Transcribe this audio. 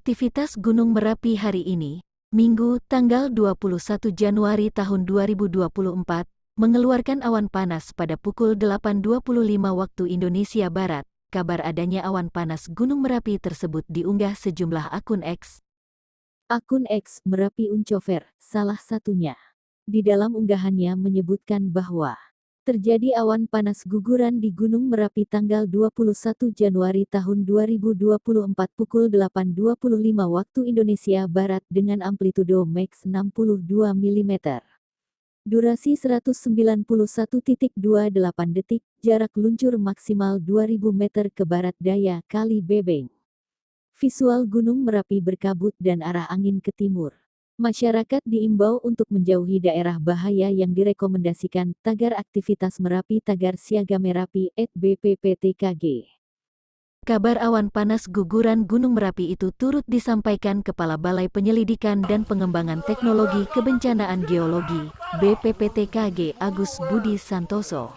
Aktivitas Gunung Merapi hari ini, Minggu, tanggal 21 Januari tahun 2024, mengeluarkan awan panas pada pukul 8.25 waktu Indonesia Barat. Kabar adanya awan panas Gunung Merapi tersebut diunggah sejumlah akun X. Akun X Merapi Uncover, salah satunya. Di dalam unggahannya menyebutkan bahwa terjadi awan panas guguran di Gunung Merapi tanggal 21 Januari tahun 2024 pukul 8.25 waktu Indonesia Barat dengan amplitudo max 62 mm. Durasi 191.28 detik, jarak luncur maksimal 2000 meter ke barat daya Kali Bebeng. Visual Gunung Merapi berkabut dan arah angin ke timur. Masyarakat diimbau untuk menjauhi daerah bahaya yang direkomendasikan. Tagar aktivitas Merapi Tagar Siaga Merapi @BPPTKG. Kabar awan panas guguran Gunung Merapi itu turut disampaikan Kepala Balai Penyelidikan dan Pengembangan Teknologi Kebencanaan Geologi, BPPTKG Agus Budi Santoso.